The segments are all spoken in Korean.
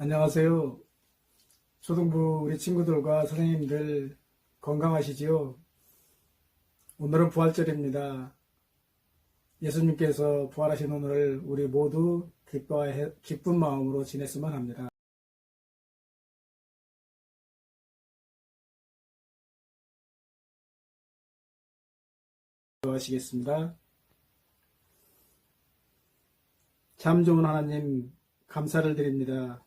안녕하세요. 초등부 우리 친구들과 선생님들 건강하시지요? 오늘은 부활절입니다. 예수님께서 부활하신 오늘을 우리 모두 기쁜 마음으로 지냈으면 합니다. 기도하시겠습니다. 참 좋은 하나님, 감사를 드립니다.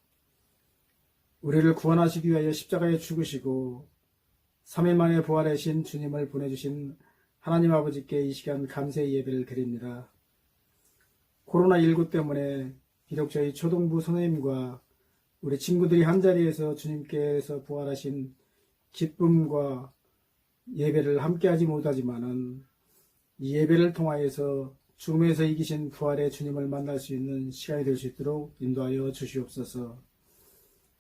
우리를 구원하시기 위하여 십자가에 죽으시고 3일 만에 부활하신 주님을 보내주신 하나님 아버지께 이 시간 감사의 예배를 드립니다. 코로나19 때문에 비록 저희 초등부 선생님과 우리 친구들이 한자리에서 주님께서 부활하신 기쁨과 예배를 함께하지 못하지만은 이 예배를 통하여서 죽음에서 이기신 부활의 주님을 만날 수 있는 시간이 될 수 있도록 인도하여 주시옵소서.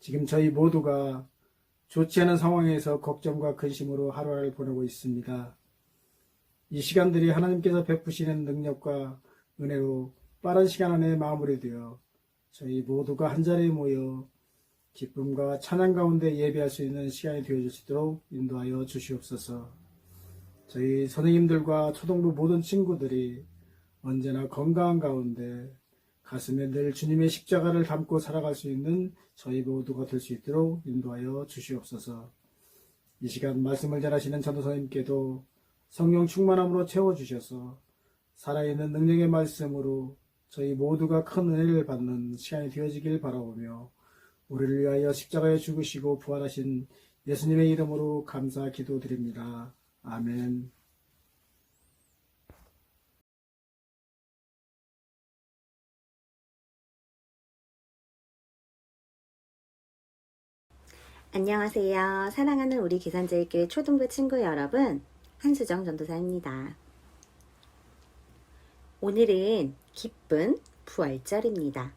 지금 저희 모두가 좋지 않은 상황에서 걱정과 근심으로 하루하루를 보내고 있습니다. 이 시간들이 하나님께서 베푸시는 능력과 은혜로 빠른 시간 안에 마무리되어 저희 모두가 한자리에 모여 기쁨과 찬양 가운데 예배할 수 있는 시간이 되어줄 수 있도록 인도하여 주시옵소서. 저희 선생님들과 초등부 모든 친구들이 언제나 건강한 가운데 가슴에 늘 주님의 십자가를 담고 살아갈 수 있는 저희 모두가 될 수 있도록 인도하여 주시옵소서. 이 시간 말씀을 전하시는 전도사님께도 성령 충만함으로 채워주셔서 살아있는 능력의 말씀으로 저희 모두가 큰 은혜를 받는 시간이 되어지길 바라보며 우리를 위하여 십자가에 죽으시고 부활하신 예수님의 이름으로 감사 기도드립니다. 아멘. 안녕하세요. 사랑하는 우리 기산제일교회 초등부 친구 여러분, 한수정 전도사입니다. 오늘은 기쁜 부활절입니다.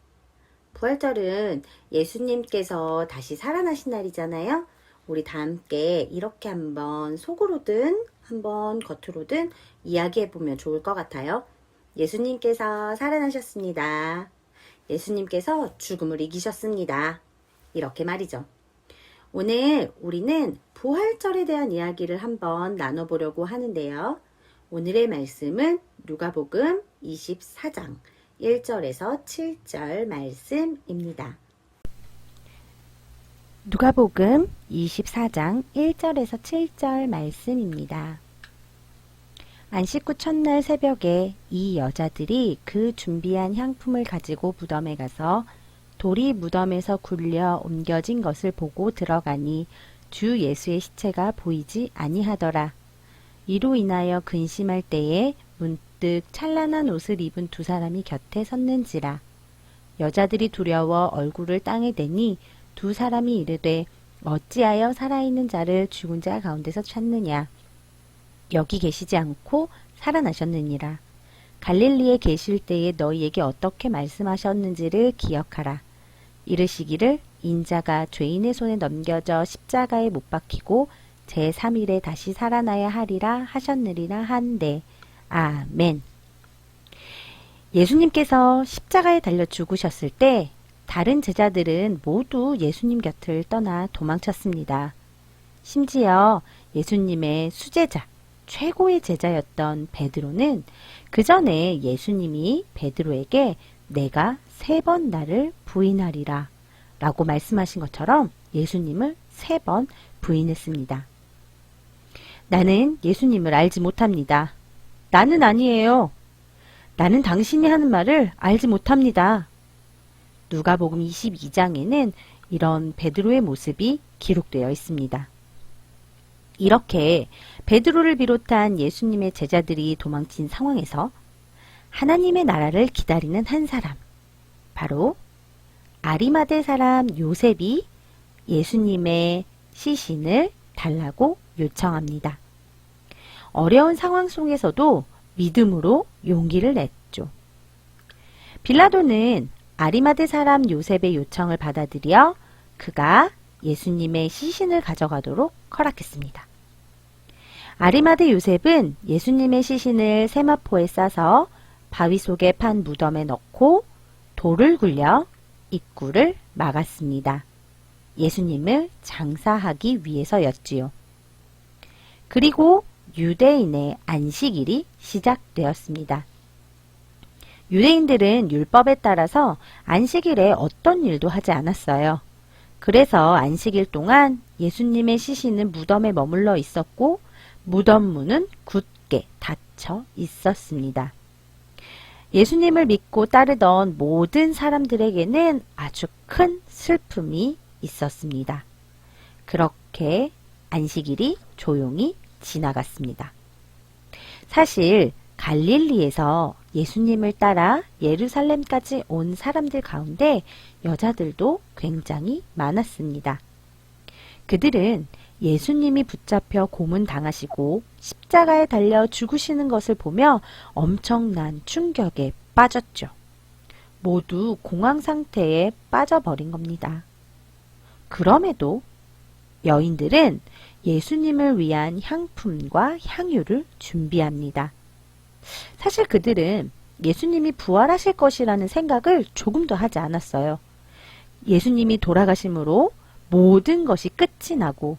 부활절은 예수님께서 다시 살아나신 날이잖아요. 우리 다 함께 이렇게 한번 속으로든 한번 겉으로든 이야기해보면 좋을 것 같아요. 예수님께서 살아나셨습니다. 예수님께서 죽음을 이기셨습니다. 이렇게 말이죠. 오늘 우리는 부활절에 대한 이야기를 한번 나눠보려고 하는데요. 오늘의 말씀은 누가복음 24장 1절에서 7절 말씀입니다. 누가복음 24장 1절에서 7절 말씀입니다. 안식 후 첫날 새벽에 이 여자들이 그 준비한 향품을 가지고 무덤에 가서 돌이 무덤에서 굴려 옮겨진 것을 보고 들어가니 주 예수의 시체가 보이지 아니하더라. 이로 인하여 근심할 때에 문득 찬란한 옷을 입은 두 사람이 곁에 섰는지라. 여자들이 두려워 얼굴을 땅에 대니 두 사람이 이르되 어찌하여 살아있는 자를 죽은 자 가운데서 찾느냐. 여기 계시지 않고 살아나셨느니라. 갈릴리에 계실 때에 너희에게 어떻게 말씀하셨는지를 기억하라. 이르시기를 인자가 죄인의 손에 넘겨져 십자가에 못 박히고 제3일에 다시 살아나야 하리라 하셨느니라 한데 아멘. 예수님께서 십자가에 달려 죽으셨을 때 다른 제자들은 모두 예수님 곁을 떠나 도망쳤습니다. 심지어 예수님의 수제자, 최고의 제자였던 베드로는 그 전에 예수님이 베드로에게 내가 3번 나를 부인하리라 라고 말씀하신 것처럼 예수님을 3번 부인했습니다. 나는 예수님을 알지 못합니다. 나는 아니에요. 나는 당신이 하는 말을 알지 못합니다. 누가복음 22장에는 이런 베드로의 모습이 기록되어 있습니다. 이렇게 베드로를 비롯한 예수님의 제자들이 도망친 상황에서 하나님의 나라를 기다리는 한 사람, 바로 아리마대 사람 요셉이 예수님의 시신을 달라고 요청합니다. 어려운 상황 속에서도 믿음으로 용기를 냈죠. 빌라도는 아리마대 사람 요셉의 요청을 받아들여 그가 예수님의 시신을 가져가도록 허락했습니다. 아리마대 요셉은 예수님의 시신을 세마포에 싸서 바위 속에 판 무덤에 넣고 돌을 굴려 입구를 막았습니다. 예수님을 장사하기 위해서였지요. 그리고 유대인의 안식일이 시작되었습니다. 유대인들은 율법에 따라서 안식일에 어떤 일도 하지 않았어요. 그래서 안식일 동안 예수님의 시신은 무덤에 머물러 있었고 무덤 문은 굳게 닫혀 있었습니다. 예수님을 믿고 따르던 모든 사람들에게는 아주 큰 슬픔이 있었습니다. 그렇게 안식일이 조용히 지나갔습니다. 사실 갈릴리에서 예수님을 따라 예루살렘까지 온 사람들 가운데 여자들도 굉장히 많았습니다. 그들은 예수님이 붙잡혀 고문당하시고 십자가에 달려 죽으시는 것을 보며 엄청난 충격에 빠졌죠. 모두 공황 상태에 빠져버린 겁니다. 그럼에도 여인들은 예수님을 위한 향품과 향유를 준비합니다. 사실 그들은 예수님이 부활하실 것이라는 생각을 조금도 하지 않았어요. 예수님이 돌아가심으로 모든 것이 끝이 나고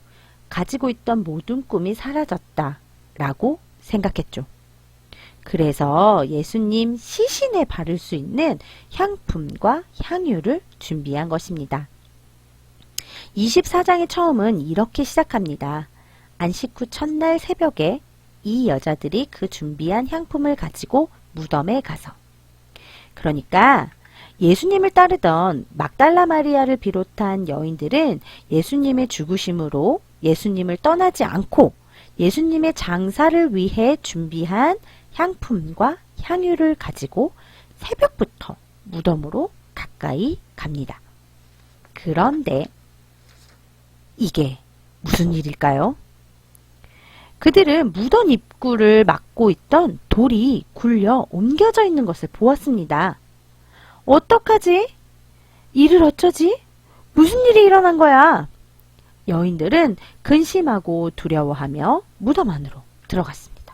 가지고 있던 모든 꿈이 사라졌다라고 생각했죠. 그래서 예수님 시신에 바를 수 있는 향품과 향유를 준비한 것입니다. 24장의 처음은 이렇게 시작합니다. 안식 후 첫날 새벽에 이 여자들이 그 준비한 향품을 가지고 무덤에 가서. 그러니까 예수님을 따르던 막달라 마리아를 비롯한 여인들은 예수님의 죽으심으로 예수님을 떠나지 않고 예수님의 장사를 위해 준비한 향품과 향유를 가지고 새벽부터 무덤으로 가까이 갑니다. 그런데 이게 무슨 일일까요? 그들은 무덤 입구를 막고 있던 돌이 굴려 옮겨져 있는 것을 보았습니다. 어떡하지? 이를 어쩌지? 무슨 일이 일어난 거야? 여인들은 근심하고 두려워하며 무덤 안으로 들어갔습니다.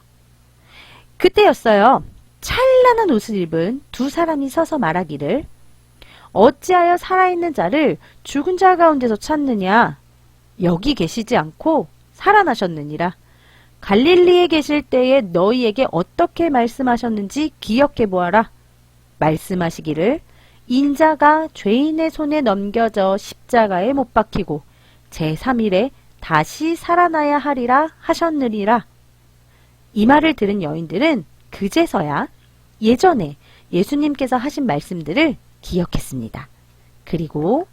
그때였어요. 찬란한 옷을 입은 두 사람이 서서 말하기를 어찌하여 살아있는 자를 죽은 자 가운데서 찾느냐? 여기 계시지 않고 살아나셨느니라. 갈릴리에 계실 때에 너희에게 어떻게 말씀하셨는지 기억해 보아라. 말씀하시기를 인자가 죄인의 손에 넘겨져 십자가에 못 박히고 제3일에 다시 살아나야 하리라 하셨느니라. 이 말을 들은 여인들은 그제서야 예전에 예수님께서 하신 말씀들을 기억했습니다. 그리고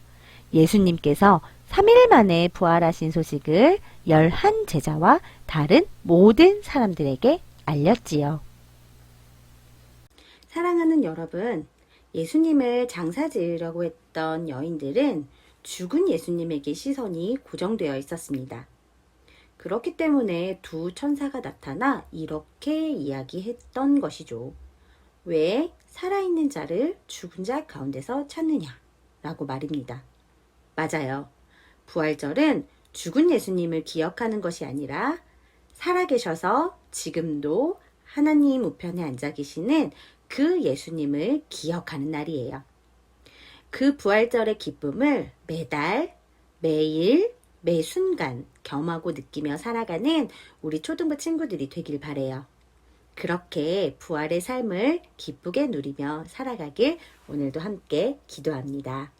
예수님께서 3일 만에 부활하신 소식을 11 제자와 다른 모든 사람들에게 알렸지요. 사랑하는 여러분, 예수님을 장사 지으려고 했던 여인들은 죽은 예수님에게 시선이 고정되어 있었습니다. 그렇기 때문에 두 천사가 나타나 이렇게 이야기했던 것이죠. 왜 살아있는 자를 죽은 자 가운데서 찾느냐? 라고 말입니다. 맞아요. 부활절은 죽은 예수님을 기억하는 것이 아니라 살아계셔서 지금도 하나님 우편에 앉아 계시는 그 예수님을 기억하는 날이에요. 그 부활절의 기쁨을 매달, 매일, 매 순간 경험하고 느끼며 살아가는 우리 초등부 친구들이 되길 바래요. 그렇게 부활의 삶을 기쁘게 누리며 살아가길 오늘도 함께 기도합니다.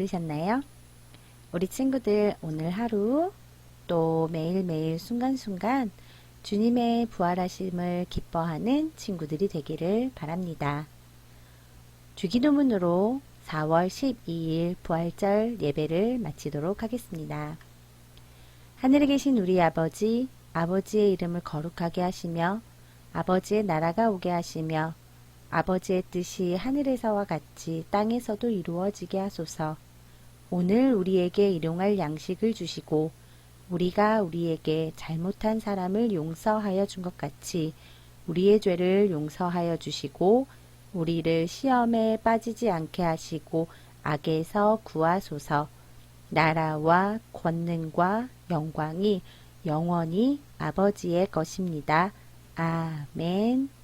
들으셨나요? 우리 친구들 오늘 하루 또 매일매일 순간순간 주님의 부활하심을 기뻐하는 친구들이 되기를 바랍니다. 주기도문으로 4월 12일 부활절 예배를 마치도록 하겠습니다. 하늘에 계신 우리 아버지, 아버지의 이름을 거룩하게 하시며 아버지의 나라가 오게 하시며 아버지의 뜻이 하늘에서와 같이 땅에서도 이루어지게 하소서. 오늘 우리에게 일용할 양식을 주시고 우리가 우리에게 잘못한 사람을 용서하여 준 것 같이 우리의 죄를 용서하여 주시고 우리를 시험에 빠지지 않게 하시고 악에서 구하소서. 나라와 권능과 영광이 영원히 아버지의 것입니다. 아멘.